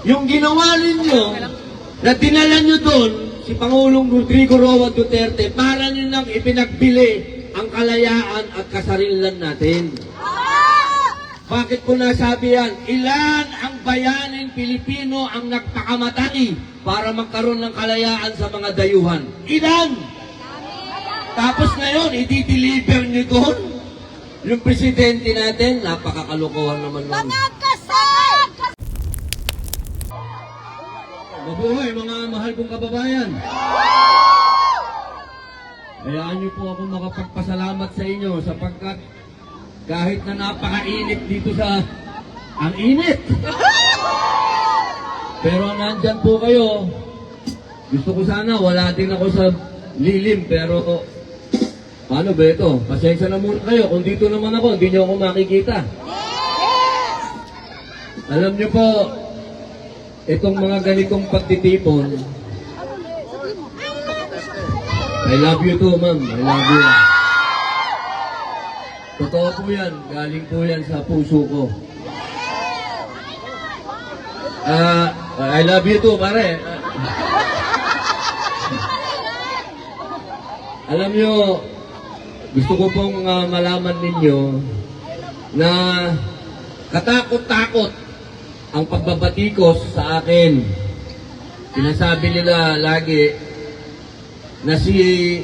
Yung ginawa ninyo, na dinala nyo doon, si Pangulong Rodrigo Roa Duterte, para nyo nang ipinagbili ang kalayaan at kasarilan natin. Bakit ko nasabi yan? Ilan ang bayaning Pilipino ang nagpakamatay para magkaroon ng kalayaan sa mga dayuhan? Ilan? Tapos ngayon, i-deliver nyo doon? Yung presidente natin, napakakalokohan naman nun. Mabuhay mga mahal kong kababayan. Hayaan niyo po ako makapagpasalamat sa inyo sapagkat kahit na napakainit dito sa ang init. Pero nandyan po kayo. Gusto ko sana wala din ako sa lilim pero paano ba ito? Pasensya na muna kayo. Kung dito naman ako, hindi niyo ako makikita. Alam niyo po, itong mga ganitong pagtitipon, I love you too, ma'am. I love you. Totoo po yan. Galing po yan sa puso ko. I love you too, pare. Alam nyo, gusto ko pong malaman ninyo na katakot-takot ang pagbabatikos sa akin. Sinasabi nila lagi na si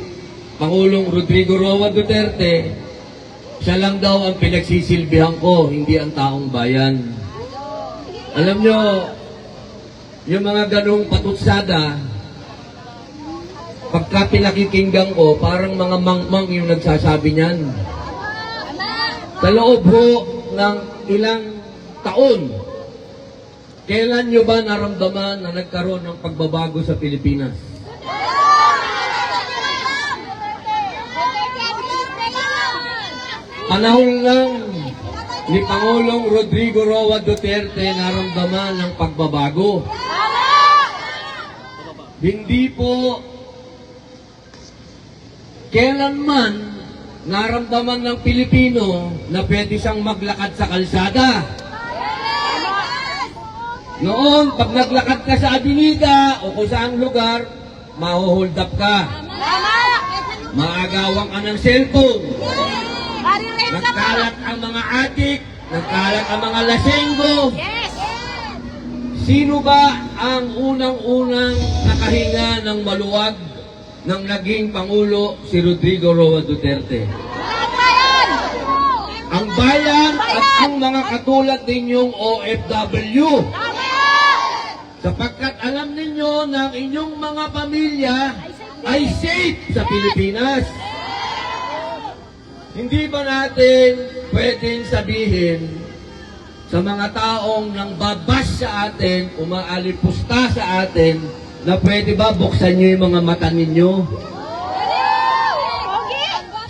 Pangulong Rodrigo Roa Duterte, siya lang daw ang pinagsisilbihan ko, hindi ang taong bayan. Alam nyo, yung mga ganong patutsada, pagka pinakikinggan ko, parang mga mangmang yung nagsasabi niyan. Sa loob ho ng ilang taon, kailan nyo ba naramdaman na nagkaroon ng pagbabago sa Pilipinas? Panahon lang ni Pangulong Rodrigo Roa Duterte naramdaman ng pagbabago. Hindi po kailanman naramdaman ng Pilipino na pwede siyang maglakad sa kalsada. Noon, pag naglakad ka sa avenida o kung saang lugar, mahuhold up ka. Maagawang ka ng cellphone. Nagkalat ang mga adik, nagkalat ang mga lasenggo. Sino ba ang unang-unang nakahinga ng maluwag ng naging Pangulo si Rodrigo Roa Duterte? Ang bayan at ang mga katulad ninyong OFW. Sapagkat alam ninyo na ang inyong mga pamilya ay safe sa Pilipinas. Hindi ba natin pwedeng sabihin sa mga taong nang babas sa atin, umaalipusta sa atin, na pwede ba buksan nyo yung mga mata ninyo?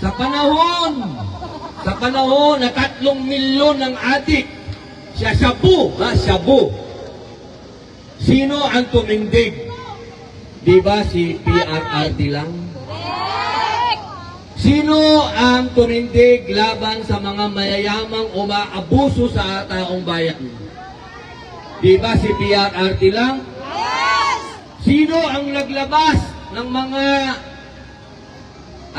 Sa panahon na 3 milyon ng adik, shabu. Sino ang tumindig? Di ba si PRRD lang? Sino ang tumindig laban sa mga mayayamang umaabuso sa taong bayan? Di ba si PRRD lang? Sino ang naglabas ng mga,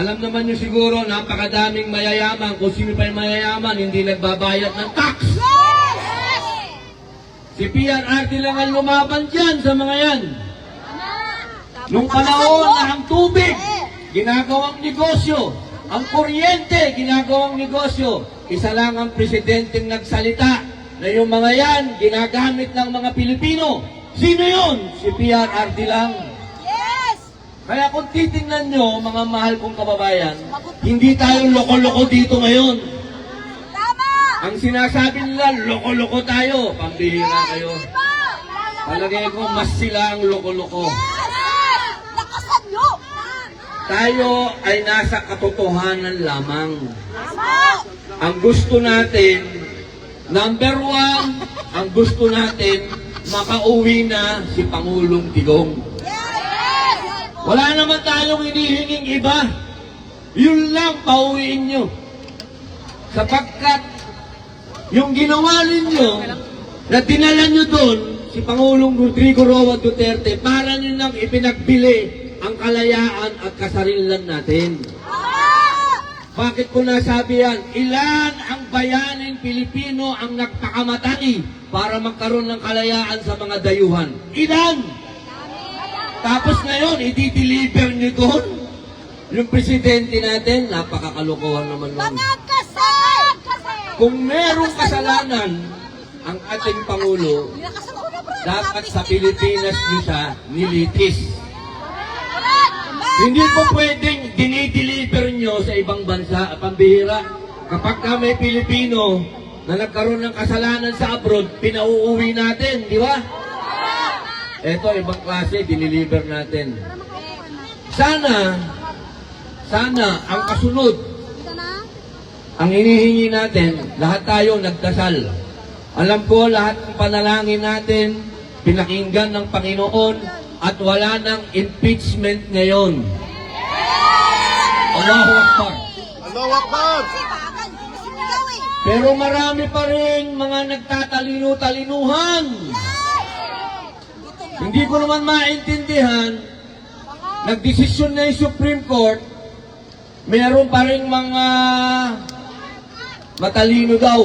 alam naman nyo siguro, napakadaming mayayaman, kung sino pa yung mayayaman, hindi nagbabayad ng tax. Si PRRD lang ang lumaban dyan sa mga yan. Nung panahon na ang tubig, ginagawang negosyo. Ang kuryente, ginagawang negosyo. Isa lang ang presidenteng nagsalita na yung mga yan, ginagamit ng mga Pilipino. Sino yun? Si PRRD lang. Kaya kung titingnan nyo, mga mahal kong kababayan, hindi tayo loko-loko dito ngayon. Ang sinasabi nila, loko-loko tayo. Pambihira kayo. Palagay ko, mas sila ang loko-loko. Tayo ay nasa katotohanan lamang. Ang gusto natin, number 1, ang gusto natin, makauwi na si Pangulong Digong. Wala naman tayong hinihinging iba. Yun lang, pauwiin nyo. Sapagkat yung ginawa ninyo na dinala nyo doon, si Pangulong Rodrigo Roa Duterte para nyo nang ipinagbili ang kalayaan at kasarilan natin. Bakit ko nasabi yan? Ilan ang bayaning Pilipino ang nagpakamatay para magkaroon ng kalayaan sa mga dayuhan? Ilan? Tapos ngayon, i-deliver nyo doon? Yung presidente natin, napakakalokohan naman nun. Kung merong kasalanan ang ating Pangulo, dapat sa Pilipinas nyo siya nilitis. Hindi po pwedeng dinideliver nyo sa ibang bansa, pambihira. Kapag ka may Pilipino na nagkaroon ng kasalanan sa abroad, pinauuwi natin, di ba? Eto, ibang klase, diniliver natin. Sana, ang kasunod, ang hinihingi natin, lahat tayo nagdasal. Alam ko, lahat ng panalangin natin, pinakinggan ng Panginoon, at wala nang impeachment ngayon. Allahu Akbar. Allahu Akbar! Pero marami pa rin mga nagtatalino-talinuhan. Hindi ko naman maintindihan, nagdesisyon na yung Supreme Court, meron pa rin mga matalino daw.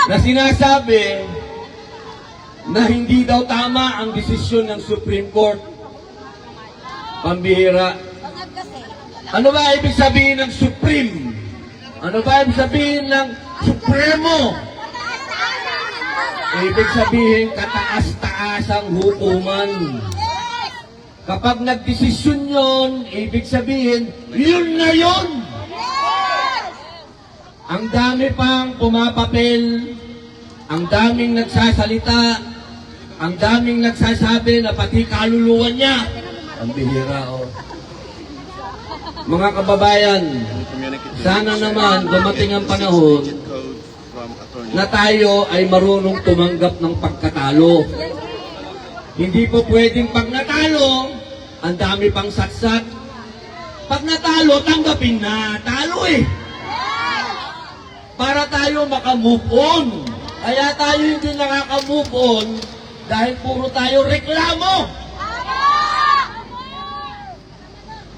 Na sinasabi na hindi daw tama ang desisyon ng Supreme Court. Pambihira. Ano ba ibig sabihin ng Supreme? Ano ba ibig sabihin ng Supremo? Ibig sabihin kataas-taasang hukuman. Kapag nagdesisyon yon, ibig sabihin, yun na yun! Ang dami pang pumapapel, ang daming nagsasalita, ang daming nagsasabi na pati kaluluwa niya. Ang bihira, oh. Mga kababayan, sana naman dumating ang panahon na tayo ay marunong tumanggap ng pagkatalo. Hindi po pwedeng pag natalo, ang dami pang satsat. Pag natalo, tanggapin na. Talo eh. Para tayo makamove on. Kaya tayo hindi nakaka-move on dahil puro tayo reklamo.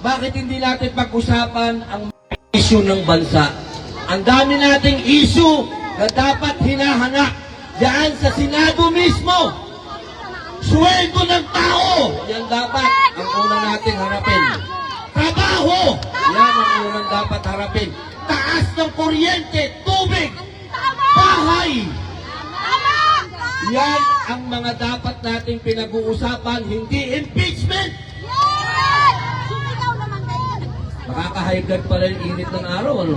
Bakit hindi natin pag-usapan ang issue ng bansa? Ang dami nating issue na dapat hinahanap diyan sa Senado mismo. Sweldo ng tao, yan dapat ang unang nating harapin. Trabaho, yan ang unang dapat harapin. Taas ng kuryente, tubig, bahay. Yan ang mga dapat nating pinag-uusapan, hindi impeachment. Nakaka-high blood pala yung init ng araw, ano?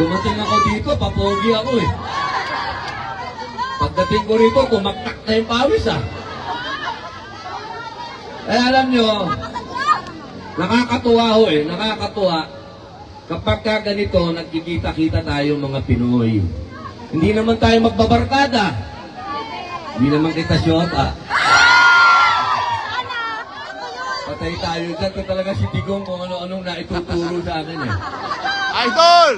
Dumating ako dito, papogi ako eh. Pagdating ko rito, tumaktak na yung pawis ah. Eh alam nyo, nakakatuwa ho eh, nakakatuwa. Kapag ka ganito, nagkikita-kita tayo mga Pinoy. Hindi naman tayo magbabarkada. Hindi naman kita syota. Patay tayo dyan. Ito talaga si Digong kung ano-anong naituturo sa akin eh. Idol!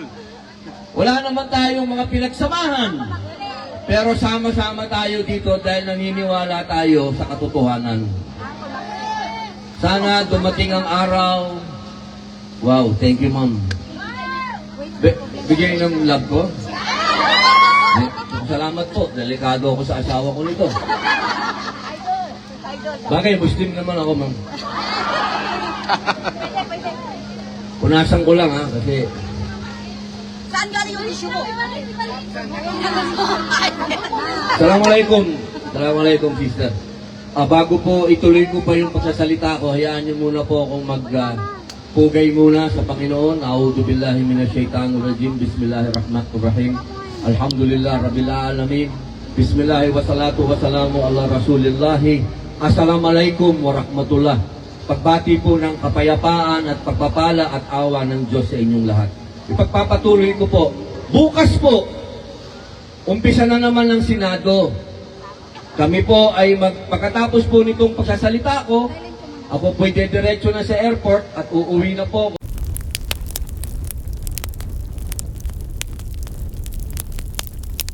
Wala naman tayong mga pinagsamahan. Pero sama-sama tayo dito dahil naniniwala tayo sa katotohanan. Sana dumating ang araw. Wow, thank you ma'am. Bigyan ng love ko. Salamat po. Delikado ako sa asawa ko nito. Bagay, Muslim naman ako ma'am. Punasan ko lang ha, kasi... Saan galing yung issue mo? Assalamualaikum. Assalamualaikum, sister. Bago po ituloy ko pa yung pagsasalita ko, hayaan niyo muna po akong pugay muna sa Panginoon. A'udhu billahi minasyaitanir rajim. Bismillahirrahmanirrahim. Alhamdulillah rabbil alamin. Bismillah wa salatu wa salamu ala rasulillahi. Assalamualaikum warahmatullah. Pagbati po ng kapayapaan at pagpapala at awa ng Diyos sa inyong lahat. Ipagpapatuloy ko po. Bukas po, umpisa na naman ng Senado. Kami po ay pagkatapos po nitong pagsasalita ko, ako po diretso na sa airport at uuwi na po.